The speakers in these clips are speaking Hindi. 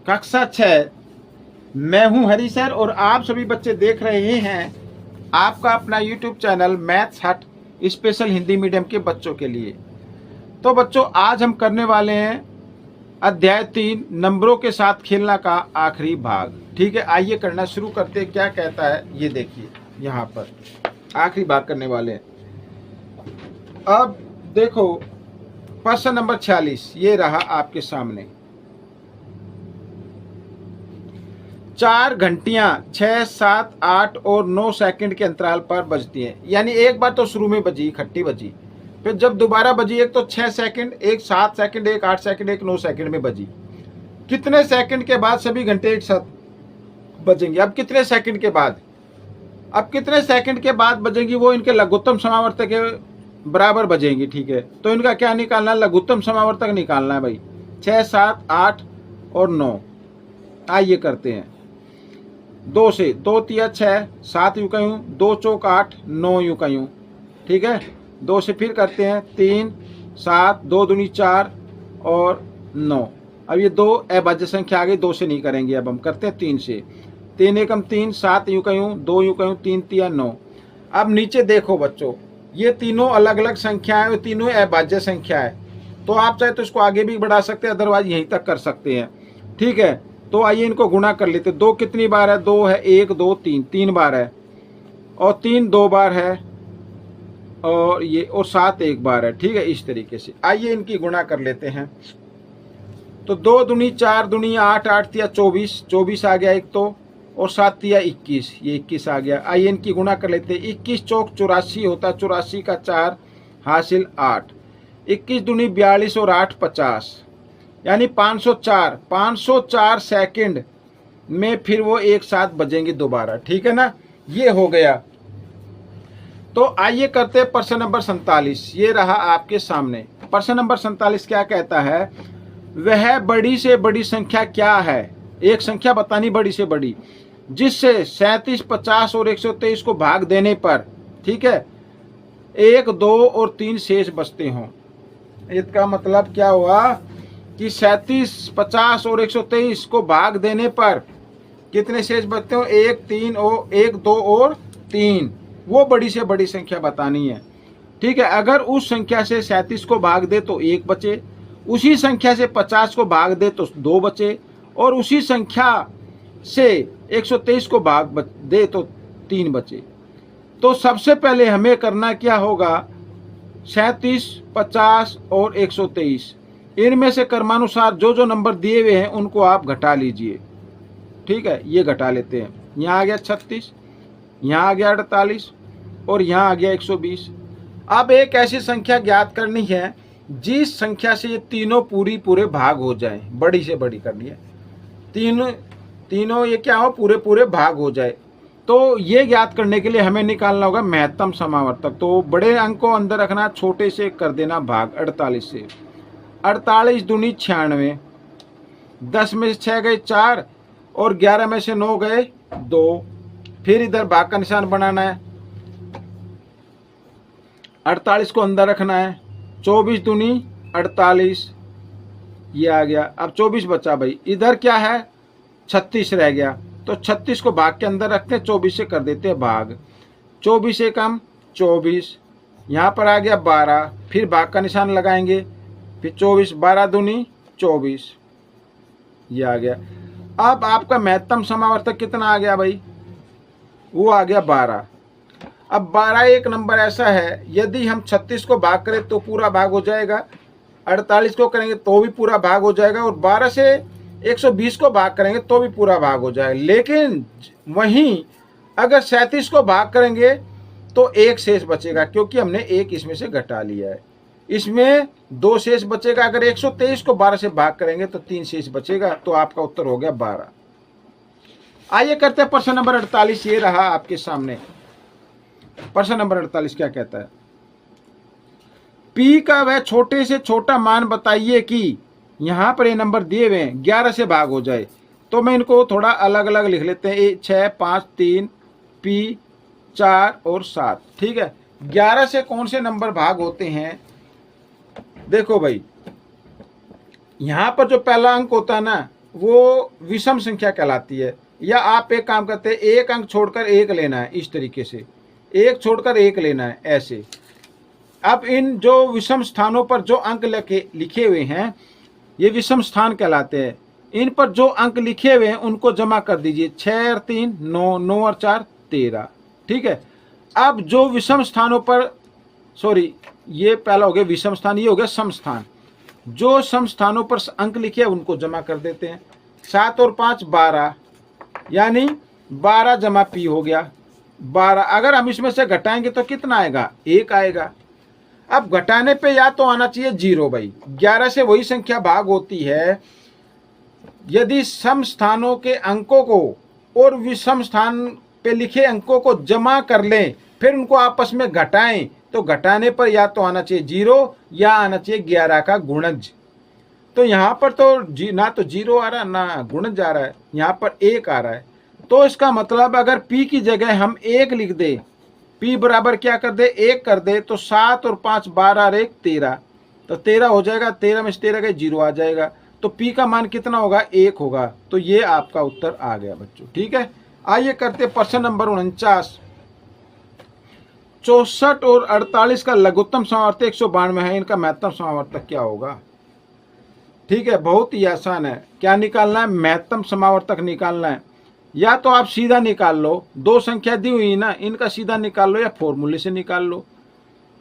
कक्षा 6। मैं हूं हरी सर और आप सभी बच्चे देख रहे हैं आपका अपना यूट्यूब चैनल मैथ्स हट स्पेशल हिंदी मीडियम के बच्चों के लिए। तो बच्चों, आज हम करने वाले हैं अध्याय 3 नंबरों के साथ खेलना का आखिरी भाग। ठीक है, आइए करना शुरू करते हैं। क्या कहता है ये देखिए, यहाँ पर आखिरी भाग करने वाले हैं। अब देखो प्रश्न नंबर 46 ये रहा आपके सामने। 4 घंटियां 6, 7, 8 और 9 सेकंड के अंतराल पर बजती हैं। यानी एक बार तो शुरू में बजी, इकट्ठी बजी, फिर जब दोबारा बजी एक तो 6 सेकंड, एक 7 सेकंड, एक 8 सेकंड, एक 9 सेकंड में बजी। कितने सेकंड के बाद सभी घंटे एक साथ बजेंगे? अब कितने सेकंड के बाद, अब कितने सेकंड के बाद बजेंगी वो इनके लघुत्तम समावर्तक के बराबर बजेंगी। ठीक है, तो इनका क्या निकालना है? लघुत्तम समावर्तक निकालना है भाई। 6, 7, 8 और 9। आइए करते हैं। 2 से 2 तिया 6, 7 यूं का यूं, 2 चौक 8, 9 यूं का यूं। ठीक है, 2 से फिर करते हैं 3, 7, 2 दूनी 4 और 9। अब ये 2 अभाज्य संख्या आ गई, 2 से नहीं करेंगे। अब हम करते हैं 3 से। 3 एकम 3, 7 यूं का यूं, 2 यूं का यूं, 3 तिया 9। अब नीचे देखो बच्चों, ये तीनों अलग अलग संख्या है, तीनों अभाज्य संख्या है। तो आप चाहे तो इसको आगे भी बढ़ा सकते हैं, अदरवाइज यहीं तक कर सकते हैं। ठीक है, तो आइए इनको गुणा कर लेते। 2 कितनी बार है? 2 है, 1 2 3, 3 बार है, और 3 2 बार है, और ये और 7 1 बार है। ठीक है, इस तरीके से आइए इनकी गुणा कर लेते हैं। तो 2 दूनी 4 दूनी 8, 8 तिया 24, 24 आ गया एक तो, और 7 तिया 21, ये 21 आ गया। आइए इनकी गुणा कर लेते हैं। 21 चौक 84 होता है, 84 का 4 हासिल 8। 21 दूनी 42 और 8 50, यानी 504। 504 सेकंड में फिर वो एक साथ बजेंगे दोबारा। ठीक है ना, ये हो गया। तो आइए करते हैं प्रश्न नंबर 47। ये रहा आपके सामने। प्रश्न नंबर 47 क्या कहता है? वह बड़ी से बड़ी संख्या क्या है? एक संख्या बतानी बड़ी से बड़ी, जिससे 37, 50 और 123 को भाग देने पर, ठीक है, 1, 2 और 3 शेष बचते हों। इसका मतलब क्या हुआ कि 37, 50 और 123 को भाग देने पर कितने शेष बचते हो? 1, 3 और 1, 2 और 3। वो बड़ी से बड़ी संख्या बतानी है। ठीक है, अगर उस संख्या से 37 को भाग दे तो 1 बचे, उसी संख्या से 50 को भाग दे तो 2 बचे, और उसी संख्या से 123 को भाग दे तो 3 बचे। तो सबसे पहले हमें करना क्या होगा? 37, 50 और 123, इनमें से क्रमानुसार जो जो नंबर दिए हुए हैं उनको आप घटा लीजिए। ठीक है, ये घटा लेते हैं। यहाँ आ गया 36, यहाँ आ गया 48 और यहाँ आ गया 120। अब एक ऐसी संख्या ज्ञात करनी है जिस संख्या से ये तीनों पूरे भाग हो जाए। बड़ी से बड़ी करनी है, तीनों ये क्या हो? पूरे भाग हो जाए। तो ये ज्ञात करने के लिए हमें निकालना होगा महत्तम समावर्तक। तो बड़े अंक को अंदर रखना, छोटे से कर देना भाग 48 से। 48 दूनी 96, 10 में से 6 गए 4 और 11 में से 9 गए 2। फिर इधर भाग का निशान बनाना है, 48 को अंदर रखना है। 24 दूनी 48, ये आ गया। अब 24 बचा भाई, इधर क्या है? 36 रह गया, तो 36 को भाग के अंदर रखते हैं, 24 से कर देते हैं भाग। 24 से कम 24, यहाँ पर आ गया 12, फिर भाग का निशान लगाएंगे, फिर 24, 12 दूनी 24, ये आ गया। अब आपका महत्तम समावर्तक कितना आ गया भाई? वो आ गया 12। अब 12 एक नंबर ऐसा है, यदि हम 36 को भाग करें तो पूरा भाग हो जाएगा, 48 को करेंगे तो भी पूरा भाग हो जाएगा, और 12 से 120 को भाग करेंगे तो भी पूरा भाग हो जाएगा। लेकिन वहीं अगर 37 को भाग करेंगे तो एक शेष बचेगा, क्योंकि हमने एक इसमें से घटा लिया है। इसमें 2 शेष बचेगा। अगर 123 को 12 से भाग करेंगे तो 3 शेष बचेगा। तो आपका उत्तर हो गया 12। आइए करते हैं प्रश्न नंबर 48। ये रहा आपके सामने। प्रश्न नंबर 48 क्या कहता है? P का वह छोटे से छोटा मान बताइए कि यहां पर ये नंबर दिए हुए हैं 11 से भाग हो जाए। तो मैं इनको थोड़ा अलग अलग लिख लेते हैं। 6, 5, 3, P 4 और 7। ठीक है, 11 से कौन से नंबर भाग होते हैं? देखो भाई, यहां पर जो पहला अंक होता है ना, वो विषम संख्या कहलाती है। या आप एक काम करते हैं, एक अंक छोड़कर एक लेना है, इस तरीके से एक छोड़कर एक लेना है ऐसे। अब इन जो विषम स्थानों पर जो अंक लिखे हुए हैं ये विषम स्थान कहलाते हैं। इन पर जो अंक लिखे हुए हैं उनको जमा कर दीजिए। 6 और 3 9, 9 और 4 13। ठीक है। अब जो विषम स्थानों पर, सॉरी ये पहला हो गया विषम स्थान, ये हो गया सम स्थान। जो सम स्थानों पर अंक लिखे हैं उनको जमा कर देते हैं। 7 और 5 12, यानी 12 जमा पी हो गया 12। अगर हम इसमें से घटाएंगे तो कितना आएगा? 1 आएगा। अब घटाने पे या तो आना चाहिए 0 भाई। 11 से वही संख्या भाग होती है यदि सम स्थानों के अंकों को और विषम स्थान पे लिखे अंकों को जमा कर लें, फिर उनको आपस में घटाएं, तो घटाने पर या तो आना चाहिए 0 या आना चाहिए 11 का गुणज। तो यहाँ पर तो ना तो 0 आ रहा ना गुणज आ रहा है, यहाँ पर 1 आ रहा है। तो इसका मतलब अगर p की जगह हम 1 लिख दे, p बराबर क्या कर दे 1 कर दे, तो 7 और 5 12 और 1 13, तो 13 हो जाएगा। 13 में से 13 का 0 आ जाएगा, तो p का मान कितना होगा? 1 होगा। तो ये आपका उत्तर आ गया बच्चों। ठीक है। आइए करते प्रश्न नंबर 49। 64 और 48 का लघुत्तम समावर्तक 192 है, इनका महत्तम समावर्तक क्या होगा? ठीक है, बहुत ही आसान है। क्या निकालना है? महत्तम समावर्तक निकालना है। या तो आप सीधा निकाल लो, दो संख्या दी हुई ना, इनका सीधा निकाल लो या फॉर्मूले से निकाल लो।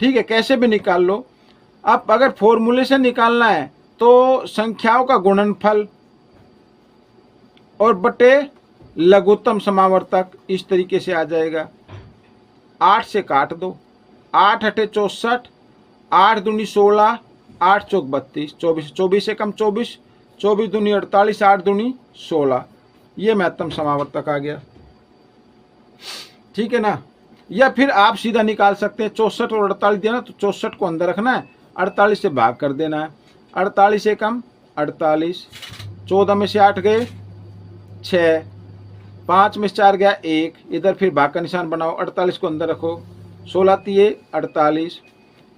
ठीक है, कैसे भी निकाल लो। अब अगर फॉर्मूले से निकालना है तो संख्याओं का गुणनफल और बटे लघुत्तम समावर्तक इस तरीके से आ जाएगा। 8 से काट दो, 8 अठे 64, 8 दूनी 16, 8 चौक 32, 24, 24 से कम 24, 24 दूनी 48, 8 दूनी 16। ये महत्तम समावर्तक आ गया। ठीक है ना। या फिर आप सीधा निकाल सकते हैं, 64 और 48 देना तो 64 को अंदर रखना है, 48 से भाग कर देना है। 48 से कम 48, 14 में से 8 गए 6, 5 में से 4 गया 1, इधर फिर भाग का निशान बनाओ, 48 को अंदर रखो, 16 तिये 48,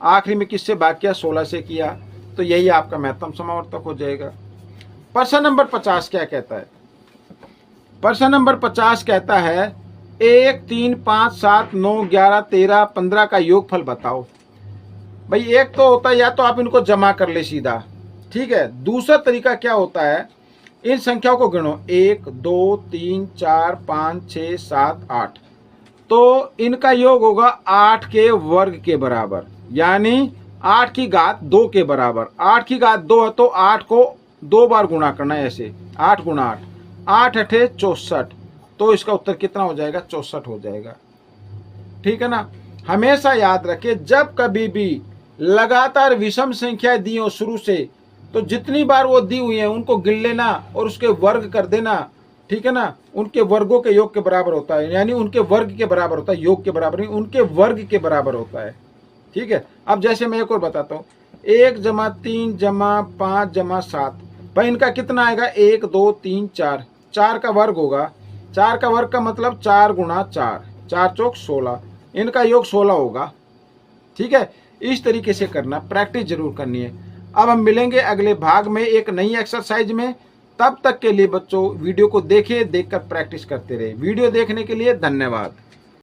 आखिरी में किससे भाग किया? 16 से किया। तो यही आपका महत्तम समावर्तक हो जाएगा। प्रश्न नंबर 50 क्या कहता है? प्रश्न नंबर 50 कहता है 1 3 5 7 9 11 13 15 का योगफल बताओ। भाई एक तो होता है या तो आप इनको जमा कर ले सीधा। ठीक है। दूसरा तरीका क्या होता है, इन संख्याओं को गिनो, 1 2 3 4 5 6 7 8, तो इनका योग होगा 8 के वर्ग के बराबर, यानी 8 की घात 2 के बराबर। 8 की घात 2 है तो 8 को 2 बार गुणा करना है ऐसे, 8 गुणा 8, 8 अठे 64, तो इसका उत्तर कितना हो जाएगा? 64 हो जाएगा। ठीक है ना। हमेशा याद रखें, जब कभी भी लगातार विषम संख्याएं दी हो शुरू से, तो जितनी बार वो दी हुई है उनको गिन लेना और उसके वर्ग कर देना। ठीक है ना। उनके वर्गों के योग के बराबर होता है, यानी उनके वर्ग के बराबर होता है, योग के बराबर नहीं, उनके वर्ग के बराबर होता है। ठीक है। अब जैसे मैं एक और बताता हूँ, 1 जमा 3 जमा 5 जमा 7, भाई इनका कितना आएगा? 1 2 3 4, 4 का वर्ग होगा। 4 का वर्ग का मतलब 4 गुणा 4, 4 चौक 16, इनका योग 16 होगा। ठीक है। इस तरीके से करना, प्रैक्टिस जरूर करनी है। अब हम मिलेंगे अगले भाग में एक नई एक्सरसाइज में। तब तक के लिए बच्चों वीडियो को देखिए, देखकर प्रैक्टिस करते रहे। वीडियो देखने के लिए धन्यवाद।